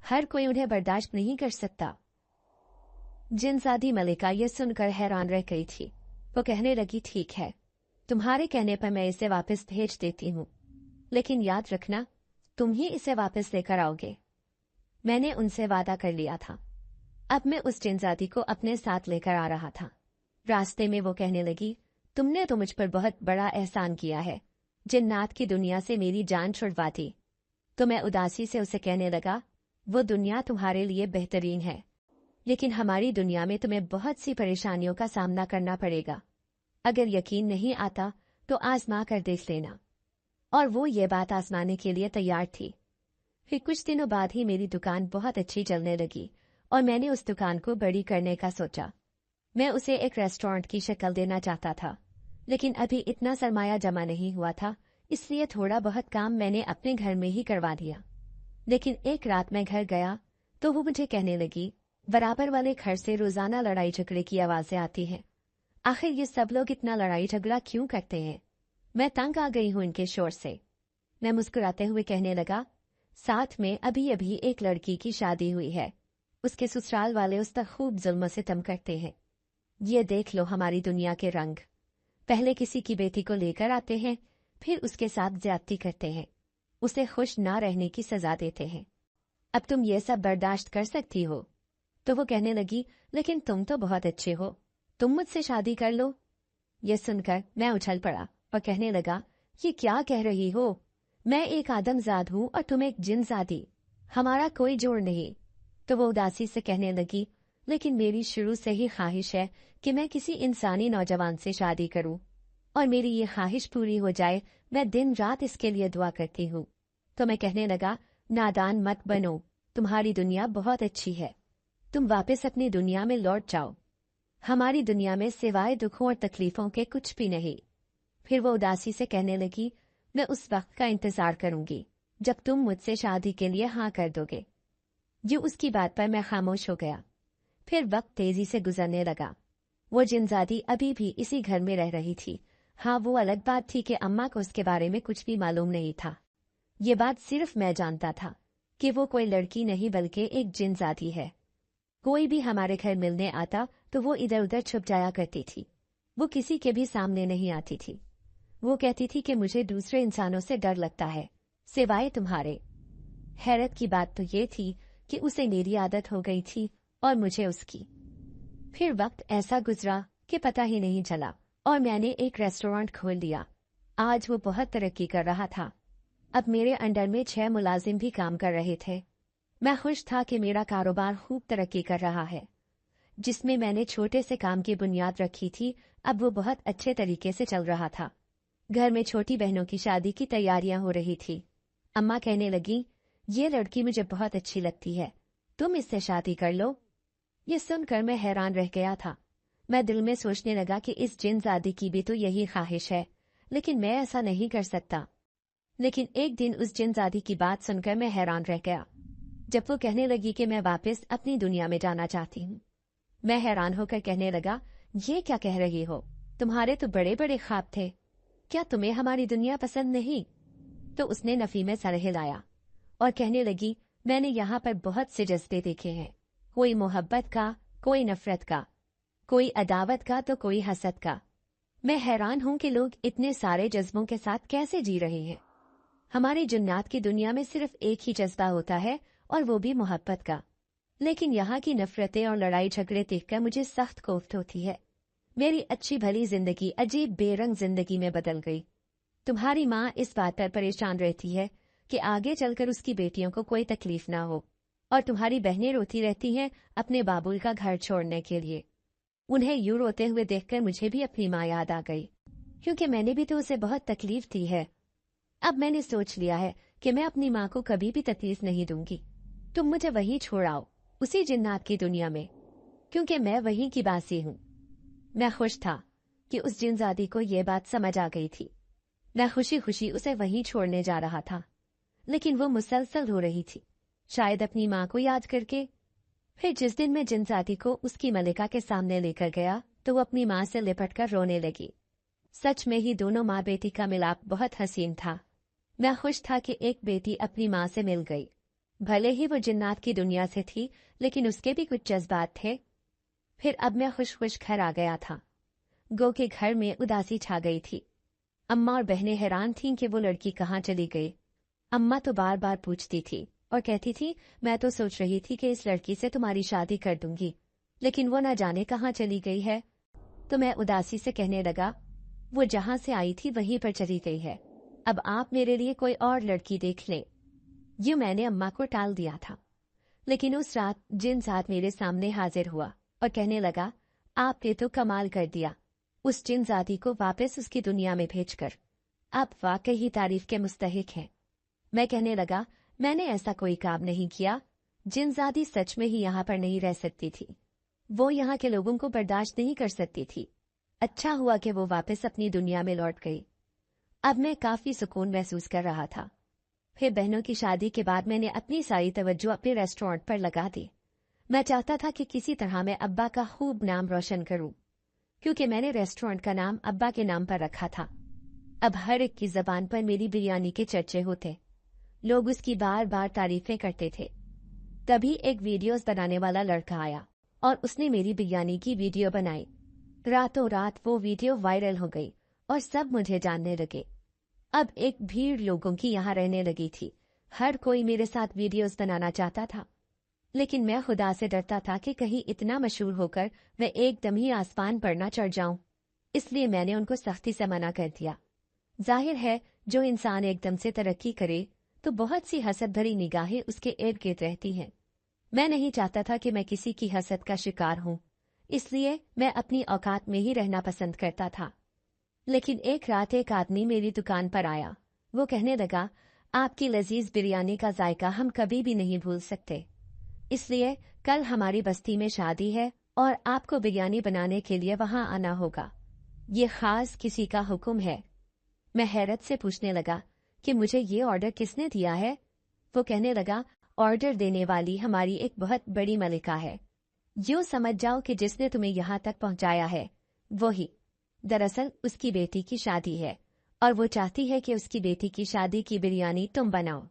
हर कोई उन्हें बर्दाश्त नहीं कर सकता। जिनजादी मलिका ये सुनकर हैरान रह गई थी। वो कहने लगी, ठीक है, तुम्हारे कहने पर मैं इसे वापस भेज देती हूँ, लेकिन याद रखना तुम ही इसे वापस लेकर आओगे। मैंने उनसे वादा कर लिया था। अब मैं उस जिनजादी को अपने साथ लेकर आ रहा था। रास्ते में वो कहने लगी, तुमने तो मुझ पर बहुत बड़ा एहसान किया है, जिन्नात की दुनिया से मेरी जान छुड़वा दी। तो मैं उदासी से उसे कहने लगा, वो दुनिया तुम्हारे लिए बेहतरीन है, लेकिन हमारी दुनिया में तुम्हें बहुत सी परेशानियों का सामना करना पड़ेगा। अगर यकीन नहीं आता तो आजमा कर देख लेना। और वो ये बात आजमाने के लिए तैयार थी। फिर कुछ दिनों बाद ही मेरी दुकान बहुत अच्छी चलने लगी और मैंने उस दुकान को बड़ी करने का सोचा। मैं उसे एक रेस्टोरेंट की शक्ल देना चाहता था, लेकिन अभी इतना सरमाया जमा नहीं हुआ था, इसलिए थोड़ा बहुत काम मैंने अपने घर में ही करवा दिया। लेकिन एक रात मैं घर गया तो वो मुझे कहने लगी, बराबर वाले घर से रोजाना लड़ाई झगड़े की आवाजें आती हैं। आखिर ये सब लोग इतना लड़ाई झगड़ा क्यों करते हैं? मैं तंग आ गई हूं इनके शोर से। मैं मुस्कुराते हुए कहने लगा, साथ में अभी अभी एक लड़की की शादी हुई है, उसके ससुराल वाले उस तक खूब जुल्म सितम करते हैं। ये देख लो हमारी दुनिया के रंग। पहले किसी की बेटी को लेकर आते हैं, फिर उसके साथ ज्यादती करते हैं, उसे खुश ना रहने की सजा देते हैं। अब तुम ये सब बर्दाश्त कर सकती हो? तो वो कहने लगी, लेकिन तुम तो बहुत अच्छे हो, तुम मुझसे शादी कर लो। ये सुनकर मैं उछल पड़ा और कहने लगा, ये क्या कह रही हो? मैं एक आदमजाद हूं और तुम एक जिनजादी, हमारा कोई जोड़ नहीं। तो वो उदासी से कहने लगी, लेकिन मेरी शुरू से ही ख्वाहिश है कि मैं किसी इंसानी नौजवान से शादी करूं, और मेरी ये ख्वाहिश पूरी हो जाए मैं दिन रात इसके लिए दुआ करती हूँ। तो मैं कहने लगा, नादान मत बनो, तुम्हारी दुनिया बहुत अच्छी है, तुम वापस अपनी दुनिया में लौट जाओ। हमारी दुनिया में सिवाय दुखों और तकलीफों के कुछ भी नहीं। फिर वो उदासी से कहने लगी, मैं उस वक्त का इंतजार करूंगी जब तुम मुझसे शादी के लिए हाँ कर दोगे। जो उसकी बात पर मैं खामोश हो गया। फिर वक्त तेजी से गुजरने लगा। वो जिनजादी अभी भी इसी घर में रह रही थी। हाँ, वो अलग बात थी कि अम्मा को उसके बारे में कुछ भी मालूम नहीं था। ये बात सिर्फ मैं जानता था कि वो कोई लड़की नहीं बल्कि एक जिनजादी है। कोई भी हमारे घर मिलने आता तो वो इधर उधर छुप जाया करती थी। वो किसी के भी सामने नहीं आती थी। वो कहती थी कि मुझे दूसरे इंसानों से डर लगता है, सिवाय तुम्हारे। हैरत की बात तो ये थी कि उसे मेरी आदत हो गई थी और मुझे उसकी। फिर वक्त ऐसा गुजरा कि पता ही नहीं चला और मैंने एक रेस्टोरेंट खोल लिया। आज वो बहुत तरक्की कर रहा था। अब मेरे अंडर में 6 मुलाजिम भी काम कर रहे थे। मैं खुश था कि मेरा कारोबार खूब तरक्की कर रहा है। जिसमें मैंने छोटे से काम की बुनियाद रखी थी, अब वो बहुत अच्छे तरीके से चल रहा था। घर में छोटी बहनों की शादी की तैयारियां हो रही थी। अम्मा कहने लगी, ये लड़की मुझे बहुत अच्छी लगती है, तुम इससे शादी कर लो। ये सुनकर मैं हैरान रह गया था। मैं दिल में सोचने लगा कि इस जिनजादी की भी तो यही ख्वाहिश है, लेकिन मैं ऐसा नहीं कर सकता। लेकिन एक दिन उस जिनजादी की बात सुनकर मैं हैरान रह गया, जब वो कहने लगी कि मैं वापस अपनी दुनिया में जाना चाहती हूँ। मैं हैरान होकर कहने लगा, ये क्या कह रही हो? तुम्हारे तो बड़े बड़े ख्वाब थे, क्या तुम्हें हमारी दुनिया पसंद नहीं? तो उसने नफी में सर हिलाया और कहने लगी, मैंने यहाँ पर बहुत से जज्बे देखे हैं, कोई मोहब्बत का, कोई नफरत का, कोई अदावत का तो कोई हसद का। मैं हैरान हूँ कि लोग इतने सारे जज्बों के साथ कैसे जी रहे हैं। हमारी जन्नत की दुनिया में सिर्फ एक ही जज्बा होता है, और वो भी मोहब्बत का। लेकिन यहाँ की नफरतें और लड़ाई झगड़े देखकर मुझे सख्त कोफ्त होती है। मेरी अच्छी भली जिंदगी अजीब बेरंग जिंदगी में बदल गई। तुम्हारी माँ इस बात पर परेशान रहती है कि आगे चलकर उसकी बेटियों को कोई तकलीफ ना हो, और तुम्हारी बहनें रोती रहती हैं अपने बाबुल का घर छोड़ने के लिए। उन्हें यूं रोते हुए देखकर मुझे भी अपनी माँ याद आ गई, क्योंकि मैंने भी तो उसे बहुत तकलीफ दी है। अब मैंने सोच लिया है कि मैं अपनी माँ को कभी भी तकलीफ नहीं दूंगी। तुम मुझे वहीं छोड़ आओ, उसी जिन्नात की दुनिया में, क्योंकि मैं वहीं की बासी हूँ। मैं खुश था कि उस जिनजादी को ये बात समझ आ गई थी। मैं खुशी खुशी उसे वहीं छोड़ने जा रहा था, लेकिन वो मुसलसल रो रही थी, शायद अपनी माँ को याद करके। फिर जिस दिन मैं जिनजादी को उसकी मलिका के सामने लेकर गया तो वो अपनी माँ से लिपटकर रोने लगी। सच में ही दोनों माँ बेटी का मिलाप बहुत हसीन था। मैं खुश था कि एक बेटी अपनी माँ से मिल गई। भले ही वो जिन्नात की दुनिया से थी, लेकिन उसके भी कुछ जज्बात थे। फिर अब मैं खुश खुश घर आ गया था। गो के घर में उदासी छा गई थी। अम्मा और बहनें हैरान थीं कि वो लड़की कहाँ चली गई। अम्मा तो बार बार पूछती थी और कहती थी, मैं तो सोच रही थी कि इस लड़की से तुम्हारी शादी कर दूंगी, लेकिन वो न जाने कहाँ चली गई है। तो मैं उदासी से कहने लगा, वो जहां से आई थी वहीं पर चली गई है। अब आप मेरे लिए कोई और लड़की देख लें। यूं मैंने अम्मा को टाल दिया था, लेकिन उस रात जिनजाद मेरे सामने हाजिर हुआ और कहने लगा, आपने तो कमाल कर दिया, उस जिनजादी को वापस उसकी दुनिया में भेजकर। आप वाकई ही तारीफ के मुस्तहिक हैं। मैं कहने लगा, मैंने ऐसा कोई काम नहीं किया। जिनजादी सच में ही यहाँ पर नहीं रह सकती थी। वो यहाँ के लोगों को बर्दाश्त नहीं कर सकती थी। अच्छा हुआ कि वो वापस अपनी दुनिया में लौट गई। अब मैं काफी सुकून महसूस कर रहा था। फिर बहनों की शादी के बाद मैंने अपनी सारी तवज्जो अपने रेस्टोरेंट पर लगा दी। मैं चाहता था कि किसी तरह मैं अब्बा का खूब नाम रोशन करूं, क्योंकि मैंने रेस्टोरेंट का नाम अब्बा के नाम पर रखा था। अब हर एक की जबान पर मेरी बिरयानी के चर्चे होते, लोग उसकी बार बार तारीफें करते थे। तभी एक वीडियोस बनाने वाला लड़का आया और उसने मेरी बिरयानी की वीडियो बनाई। रातों रात वो वीडियो वायरल हो गई और सब मुझे जानने लगे। अब एक भीड़ लोगों की यहाँ रहने लगी थी। हर कोई मेरे साथ वीडियोस बनाना चाहता था, लेकिन मैं खुदा से डरता था कि कहीं इतना मशहूर होकर मैं एकदम ही आसमान पर न चढ़ जाऊं। इसलिए मैंने उनको सख्ती से मना कर दिया। जाहिर है, जो इंसान एकदम से तरक्की करे तो बहुत सी हसद भरी निगाहें उसके इर्द गिर्द रहती हैं। मैं नहीं चाहता था कि मैं किसी की हसद का शिकार हूं, इसलिए मैं अपनी औकात में ही रहना पसंद करता था। लेकिन एक रात एक आदमी मेरी दुकान पर आया। वो कहने लगा, आपकी लजीज बिरयानी का जायका हम कभी भी नहीं भूल सकते, इसलिए कल हमारी बस्ती में शादी है और आपको बिरयानी बनाने के लिए वहां आना होगा। ये खास किसी का हुक्म है। मैं हैरत से पूछने लगा कि मुझे ये ऑर्डर किसने दिया है। वो कहने लगा, ऑर्डर देने वाली हमारी एक बहुत बड़ी मलिका है। यूं समझ जाओ कि जिसने तुम्हें यहाँ तक पहुंचाया है वही। दरअसल उसकी बेटी की शादी है और वो चाहती है कि उसकी बेटी की शादी की बिरयानी तुम बनाओ।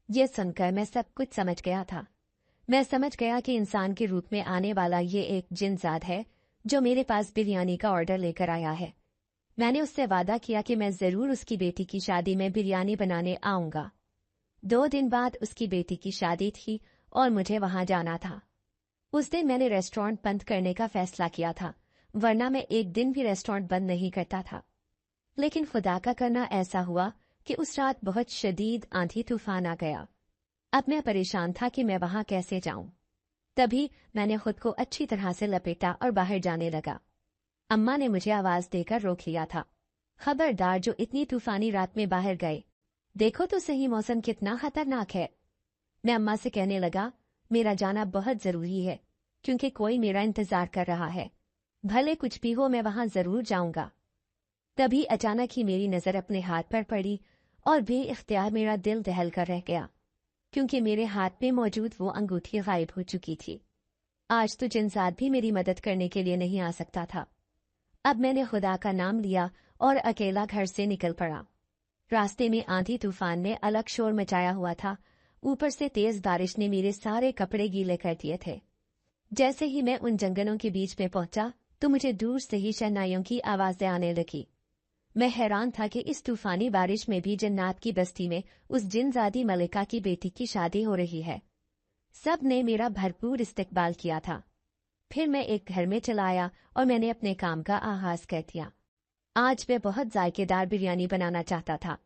ये सुनकर मैं सब कुछ समझ गया था। मैं समझ गया कि इंसान के रूप में आने वाला ये एक जिनजाद है जो मेरे पास बिरयानी का ऑर्डर लेकर आया है। मैंने उससे वादा किया कि मैं जरूर उसकी बेटी की शादी में बिरयानी बनाने आऊंगा। 2 दिन बाद उसकी बेटी की शादी थी और मुझे वहां जाना था। उस दिन मैंने रेस्टोरेंट बंद करने का फैसला किया था, वरना मैं एक दिन भी रेस्टोरेंट बंद नहीं करता था। लेकिन खुदा का करना ऐसा हुआ कि उस रात बहुत शदीद आंधी तूफान आ गया। अब मैं परेशान था कि मैं वहां कैसे जाऊं। तभी मैंने खुद को अच्छी तरह से लपेटा और बाहर जाने लगा। अम्मा ने मुझे आवाज देकर रोक लिया था, खबरदार जो इतनी तूफानी रात में बाहर गए, देखो तो सही मौसम कितना खतरनाक है। मैं अम्मा से कहने लगा, मेरा जाना बहुत जरूरी है, क्योंकि कोई मेरा इंतजार कर रहा है। भले कुछ भी हो, मैं वहां जरूर जाऊंगा। तभी अचानक ही मेरी नजर अपने हाथ पर पड़ी और बेइख्तियार मेरा दिल दहल कर रह गया, क्योंकि मेरे हाथ में मौजूद वो अंगूठी गायब हो चुकी थी। आज तो जिनजाद भी मेरी मदद करने के लिए नहीं आ सकता था। अब मैंने खुदा का नाम लिया और अकेला घर से निकल पड़ा। रास्ते में आंधी तूफान ने अलग शोर मचाया हुआ था। ऊपर से तेज बारिश ने मेरे सारे कपड़े गीले कर दिए थे। जैसे ही मैं उन जंगलों के बीच में पहुंचा तो मुझे दूर से ही शहनाइयों की आवाजें आने लगी। मैं हैरान था कि इस तूफानी बारिश में भी जन्नात की बस्ती में उस जिनजादी मलिका की बेटी की शादी हो रही है। सब ने मेरा भरपूर इस्तकबाल किया था। फिर मैं एक घर में चला आया और मैंने अपने काम का आगाज कर दिया। आज मैं बहुत जायकेदार बिरयानी बनाना चाहता था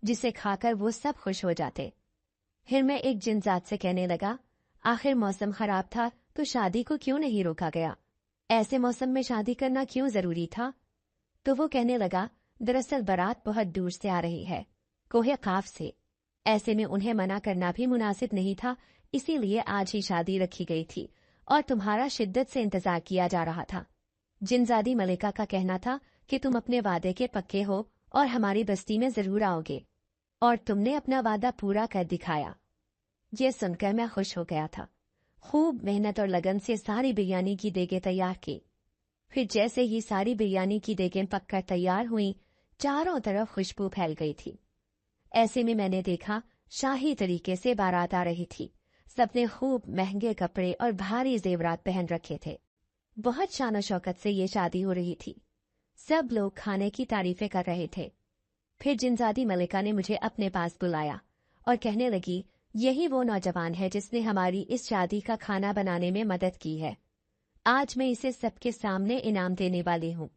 जिसे खाकर वो सब खुश हो जाते। फिर मैं एक जिनजात से कहने लगा, आखिर मौसम खराब था तो शादी को क्यों नहीं रोका गया? ऐसे मौसम में शादी करना क्यों जरूरी था? तो वो कहने लगा, दरअसल बारात बहुत दूर से आ रही है, कोहे काफ से। ऐसे में उन्हें मना करना भी मुनासिब नहीं था, इसीलिए आज ही शादी रखी गई थी और तुम्हारा शिद्दत से इंतजार किया जा रहा था। जिनजादी मलिका का कहना था कि तुम अपने वादे के पक्के हो और हमारी बस्ती में जरूर आओगे, और तुमने अपना वादा पूरा कर दिखाया। ये सुनकर मैं खुश हो गया था। खूब मेहनत और लगन से सारी बिरयानी की देगें तैयार की। फिर जैसे ही सारी बिरयानी की देगें पककर तैयार हुईं, चारों तरफ खुशबू फैल गई थी। ऐसे में मैंने देखा शाही तरीके से बारात आ रही थी। सबने खूब महंगे कपड़े और भारी जेवरात पहन रखे थे। बहुत शान शौकत से ये शादी हो रही थी। सब लोग खाने की तारीफें कर रहे थे। फिर जिनजादी मलिका ने मुझे अपने पास बुलाया और कहने लगी, यही वो नौजवान है जिसने हमारी इस शादी का खाना बनाने में मदद की है। आज मैं इसे सबके सामने इनाम देने वाली हूँ।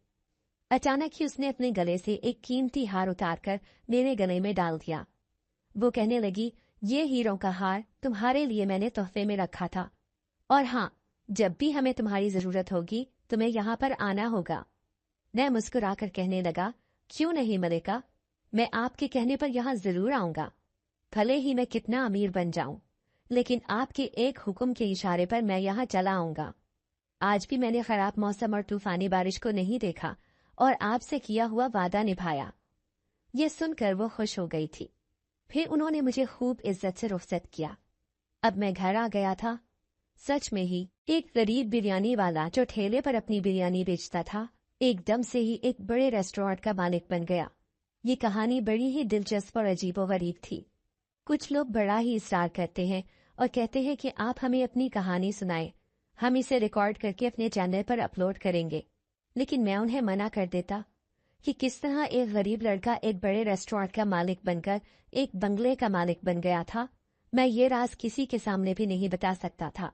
अचानक ही उसने अपने गले से एक कीमती हार उतारकर मेरे गले में डाल दिया। वो कहने लगी, ये हीरों का हार तुम्हारे लिए मैंने तोहफे में रखा था, और हाँ, जब भी हमें तुम्हारी जरूरत होगी तुम्हें यहाँ पर आना होगा। मैं मुस्कुराकर कहने लगा, क्यों नहीं मलिका, मैं आपके कहने पर यहाँ जरूर आऊंगा। भले ही मैं कितना अमीर बन जाऊं, लेकिन आपके एक हुक्म के इशारे पर मैं यहाँ चला आऊंगा। आज भी मैंने खराब मौसम और तूफानी बारिश को नहीं देखा और आपसे किया हुआ वादा निभाया। ये सुनकर वो खुश हो गई थी। फिर उन्होंने मुझे खूब इज्जत से रुखसत किया। अब मैं घर आ गया था। सच में ही एक गरीब बिरयानी वाला जो ठेले पर अपनी बिरयानी बेचता था, एकदम से ही एक बड़े रेस्टोरेंट का मालिक बन गया। ये कहानी बड़ी ही दिलचस्प और अजीबोगरीब थी। कुछ लोग बड़ा ही इसरार करते हैं और कहते हैं कि आप हमें अपनी कहानी सुनाएं, हम इसे रिकॉर्ड करके अपने चैनल पर अपलोड करेंगे। लेकिन मैं उन्हें मना कर देता कि किस तरह एक गरीब लड़का एक बड़े रेस्टोरेंट का मालिक बनकर एक बंगले का मालिक बन गया था। मैं ये राज किसी के सामने भी नहीं बता सकता था।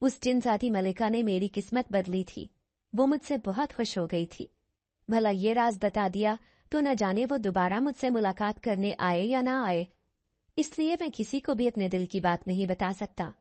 उस जिनजाती मलिका ने मेरी किस्मत बदली थी। वो मुझसे बहुत खुश हो गई थी। भला ये राज बता दिया तो न जाने वो दोबारा मुझसे मुलाकात करने आए या ना आए। इसलिए मैं किसी को भी अपने दिल की बात नहीं बता सकता।